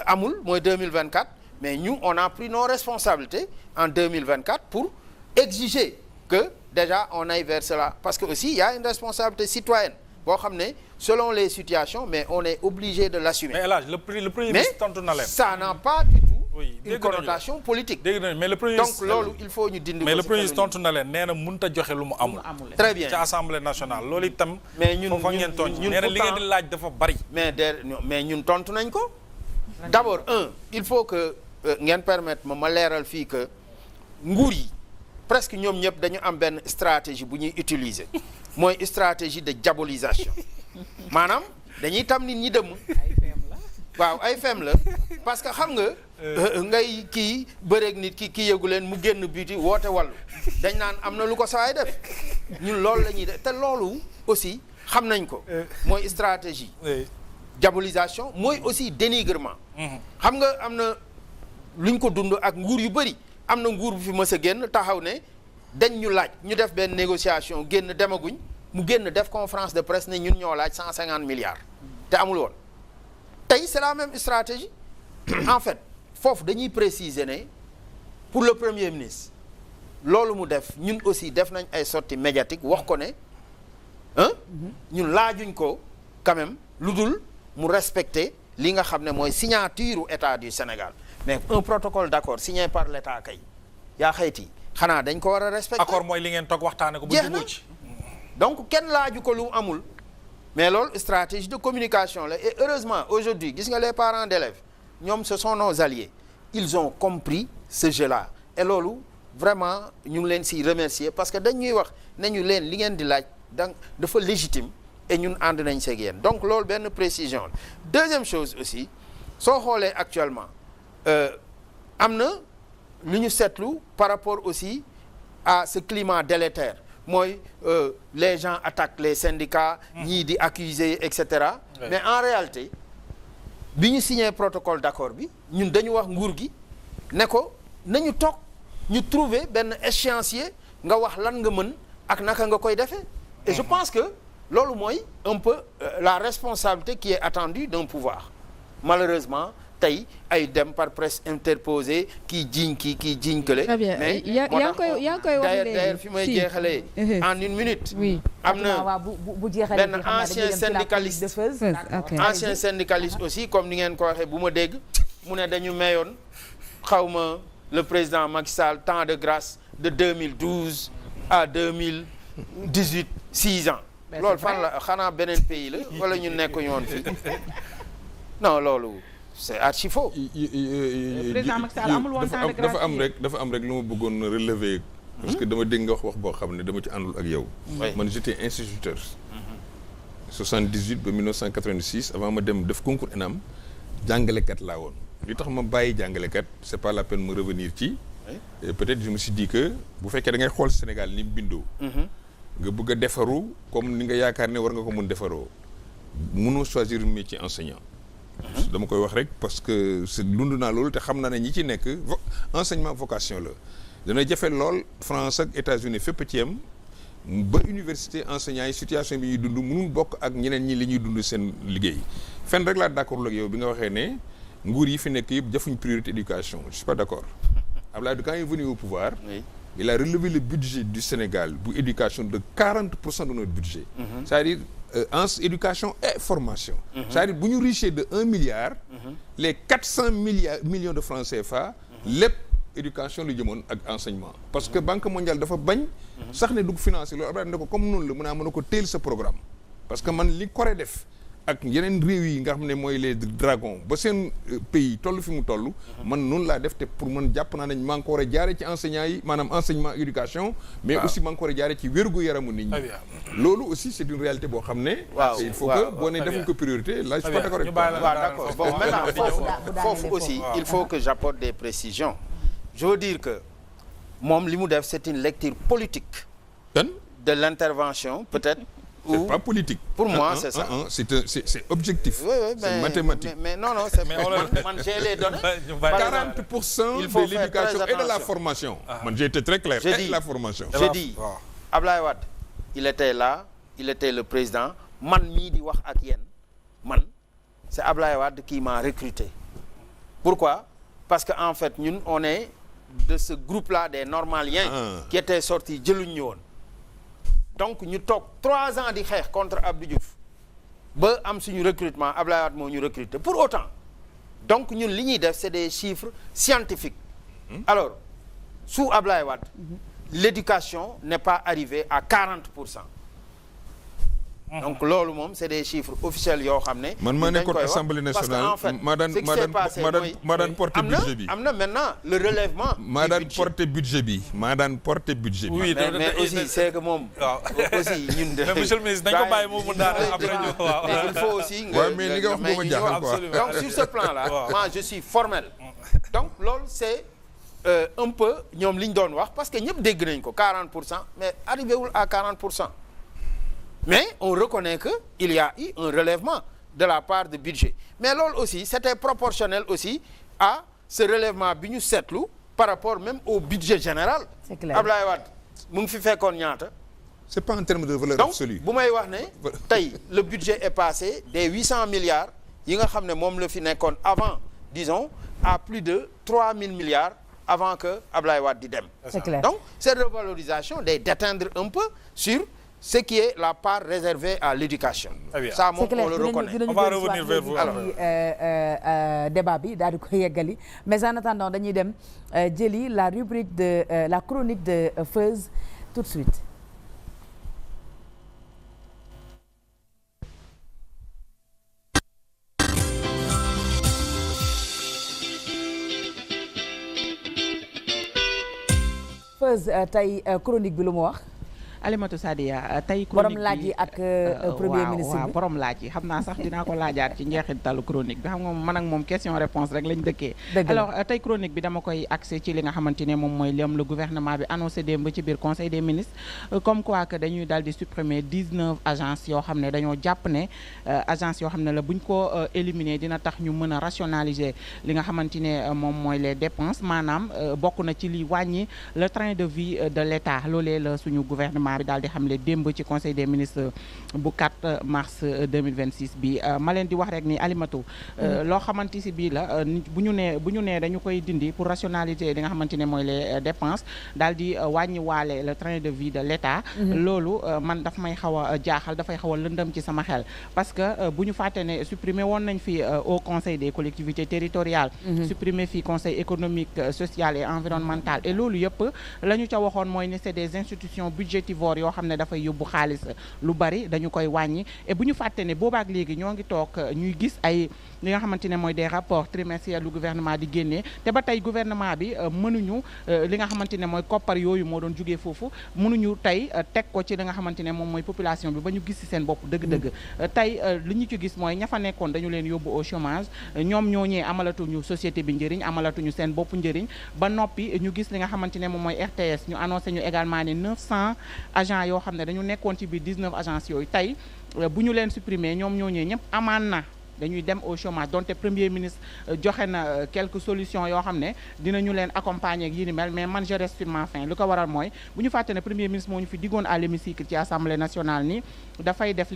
amul mooy 2024 mais ñu on a pris nos responsabilités en 2024 pour exiger que déjà on aille vers cela parce que aussi il y a une responsabilité citoyenne boo xam ne selon les situations mais on est obligé de l'assumer. mais El Hadj le premier ministre tontu na leen. mais ça n'a pas du tout une connotation politique. dégg nañu mais le premier donc ministre loolu il faut ñu dindi ko. mais le premier ministre tontu na leen nee na mënut a joxe lu mu amul. très bien ci assemblée nationale loolu itam. mais ñun foofa ngeen tooñ nee na li ngeen di laaj dafa bari. mais ñun tontu nañ ko. d'abord il faut que ngeen permettre ma leeral fii que nguur yi presque ñoom ñëpp dañu am benn stratégie bu ñuy utiliser mooy stratégie de diabolisation maanaam dañuy tam nit ñi dëmm. waaw ay fem la parce que xam nga ngay kii bëreeg nit ki yëgu leen mu génn biti woote wàllu dañ naan am na lu ko sawaay def ñun loolu la ñuy def te loolu aussi xam nañ ko mooy stratégie diabolisation mooy aussi dénigrement xam nga am na luñ ko dund ak nguur yu bëri am na nguur bu fi mës a génn taxaw ne dañ ñu laaj ñu def benn négociation génn demaguñ mu génn def conférence de presse ne ñun ñoo laaj 150 milliards te amul woon tey c'est la même stratégie en fait foofu dañuy préciser ne pour le premier ministre loolu mu def ñun aussi def nañ ay sorties médiatiques wax ko ne ñun laajuñ ko quand même lu dul mu respecter li nga xam ne mooy signature u état du Sénégal mais un protocole d'accord signé par l'état kay yaa xayti xanaa dañ ko war a respecter. accord mooy li ngeen toog waxtaane ko bu jubóo ci donc kenn laaju ko lu amul mais loolu stratégie de communication la et heureusement aujourd'hui gis nga les parents d'élèves ñoom ce sont nos alliés ils ont compris ce jeu-là et loolu vraiment ñu ngi leen siy remercier parce que dañuy wax nañu leen li ngeen di laaj donc dafa légitime et ñun ànd nañ seeg yéen donc loolu benn précision la deuxième chose aussi soo xoolee actuellement am na lu ñu seetlu par rapport aussi à ce climat délétère mooy les gens attaquent les syndicats ñii di accuser et cetera mais en réalité bi ñu signé protocole d'accord bi ñun dañu wax nguur gi ne ko nañu toog ñu trouver benn échéancier nga wax lan nga mën ak naka nga koy defee et je pense que loolu mooy un peu la responsabilité qui est attendue d'un pouvoir malheureusement tey ay dem par presse interposée kii jiiñ kii jiiñ kële. mais yaa ngi koy wax léegi d'ailleurs fi may jeexalee. en une minute. oui am na bu jeexalee benn ancien syndicaliste aussi comme ni ngeen ko waxee bu ma dégg mu ne dañu mayoon xawma le président Macky Sall temps de grâce de 2012 à 2018 6 ans. loolu fan la xanaa beneen pays la wala ñu nekk yoon fii non loolu. c'est archi faux. président Macky Sall amul woon temps de grâce dafa am rek lu ma bëggoon relever. parce que dama dégg nga wax boo xam ne dama ci àndul ak yow. man j'étais instituteur. 78 ba 1986 avant ma dem def concours ENAM jàngalekat laa woon. li tax ma bàyyi jàngalekat c'est pas la peine me revenir ci. et peut-être je me suis dit que bu fekkee da ngay xool Sénégal ni mu bindoo. nga bëgg a defaru comme ni nga yaakaar ne war nga ko mën defaroo. mënoo choisir métier enseignant. dama koy wax rek parce que c'est dund naa loolu te xam naa ne ñi ci nekk enseignement vocation la dana jafe lool France ak États-Unis fépp ci yem ba université enseignants yi situation bi ñuy dund mënul bokk ak ñeneen ñi li ñuy dund seen liggéey fenn rek laa d'accord ak yow bi nga waxee ne nguur yi fi nekk yëpp jafuñ priorité éducation je suis pas d'accord Abdoulaye quand il est venu au pouvoir il a relevé le budget du Sénégal bu éducation de 40% de notre budget c'est-à-dire éducation et formation c'est-à-dire bu ñu richer de 1 milliard les 400 millions de francs CFA lépp éducation lu jëmoon ak enseignement parce que Banque mondiale dafa bañ sax ne dugg financer loolu Abdoulaye ne ko comme noonu la mën a ko teel sa programme parce que man li Corée def ak yeneen réew yi nga xam ne mooy les dragons ba seen pays toll fi mu toll man noonu laa def te pour man jàpp naa ne maa ngi ko war a jaare ci enseignants yi maanaam enseignement éducation mais aussi maa ngi ko war a jaare ci wérgu yaramu nit ñi loolu aussi c'est une réalité boo xam ne il faut que boo ne defuñ ko priorité là je suis pas d'accord avec toi d'accord bon maintenant foofu aussi il faut que j'apporte des précisions je veux dire que moom li mu def c'est une lecture politique de l'intervention peut-être c'est pas politique. Pour moi, c'est ça. C'est objectif. Oui, c'est mathématique. Mais non, c'est man j'ai les données. 40% de l'éducation et de la formation. Man j'ai été très clair. Et de la formation. J'ai dit, Abdoulaye Wade, il était là, il était le président. Man mii di wax ak yéen, man, c'est Abdoulaye Wade qui m'a recruté. Pourquoi? Parce que en fait ñun on est de ce groupe-là des normaliens qui étaient sortis jëluñ ñu woon. Donc ñu toog 3 ans di xeex contre Abdou Diouf ba am suñu recrutement Ablaye Wade moo ñu recruter pour autant donc ñun li ñuy def c'est des chiffres scientifiques. Alors sous Ablaye Wade l'éducation n'est pas arrivée à 40%. Donc loolu moom c'est des chiffres officiels yoo xam ne. man maa nekkoon assemblée nationale maa daan porter budget bi. am na maintenant le relèvement. maa daan porter budget bi. oui mais aussi c'est que moom. aussi ñun de. mais monsieur le ministre dañ ko bàyyi moom mu daan après ñu waaw. mais il faut aussi mais li nga wax moo ma jaaxal quoi. donc sur ce plan-là. moi je suis formel. donc loolu c'est un peu ñoom li ñu doon wax parce que ñëpp dégg nañ ko 40% mais arrivé wul à 40%. Mais on reconnaît que il y a eu un relèvement de la part de budget mais loolu aussi c'était proportionnel aussi à ce relèvement bi ñu seetlu par rapport même au budget général. C'est clair. Ablaye Wade mu ngi fi fekkoon ñaata. C'est pas en termes de valeur absolue. Donc bu may wax ne tey le budget est passé des 800 milliards yi nga xam ne moom la fi nekkoon avant disons à plus de 3000 milliards avant que Ablaye Wade di dem. C'est clair. Donc cette revalorisation day déteindre un peu sur ce qui est la part réservée à l'éducation. Ça moom on le reconnaît. On va revenir vers vous. Débat bi daal di ko yeggali mais en attendant dañuy dem jëli la rubrique de la chronique de Feuz tout de suite. Feuz tey chronique bi lu mu wax. Alimatou Sadia tey borom laaj yi ak premier ministre bi waaw borom laaj yi xam naa sax dinaa ko laajaat ci njeexitalu chronique bi xam nga man ak moom question réponse rek lañ dëkkee. alors tey chronique bi dama koy axé ci li nga xamante ne moom mooy le gouvernement bi annoncé démb ci biir conseil des ministres comme quoi que dañuy daal di supprimer 19 agences yoo xam ne dañoo jàpp ne agence yoo xam ne la buñ ko éliminer dina tax ñu mën a rationaliser li nga xamante ne moom mooy les dépenses maanaam bokk na ci li wàññi le train de vie de l'État loolee la suñu gouvernement bi daal di xamle démb ci conseil des ministres bu 4 mars 2026 bi ma leen di wax rek ni Alimatou loo xamante si bii la bu ñu nee dañu koy dindi pour rationaliser li nga xamante ne mooy les dépenses daal di wàññi waale le train de vie de l'État loolu man daf may xaw a jaaxal dafay xaw a lëndëm ci sama xel parce que bu ñu fàtte ne supprimer woon nañ fi au conseil des collectivités territoriales supprimer fi conseil économique social et environnemental et loolu yëpp la ñu ca waxoon mooy ne c'est des institutions budgétivores yoo xam ne dafay yóbbu xaalis lu bari dañu koy wàññi et bu ñu fàtte ne boobaak léegi ñoo ngi toog ñuy gis ay li nga xamante ne mooy des rapports trimestriels lu gouvernement di génnee te ba tey gouvernement bi mënuñu li nga xamante ne mooy koppar yooyu moo doon jugee foofu mënuñu tey teg ko ci li nga xamante ne moom mooy population bi ba ñu gis ci seen bopp dëgg-dëgg tey li ñu ci gis mooy ña fa nekkoon dañu leen yóbbu au chômage ñoom ñooñee amalatuñu société bi njëriñ amalatuñu seen bopp njëriñ ba noppi ñu gis li nga xamante ne moom mooy RTS ñu annoncé ñu également ne 900 agents yoo xam ne dañu nekkoon ci biir 19 agences yooyu tey bu ñu leen supprimer ñoom ñooñee ñëpp amaan na dañuy dem au chômage donte premier ministre joxe na quelques solutions yoo xam ne dinañu leen accompagner ak yi ni mel mais man je reste sur ma faim lu ko waral mooy bu ñu fàtte ne premier ministre moo ñu fi diggoon à l'hémicycle ci assemblée nationale ni dafay def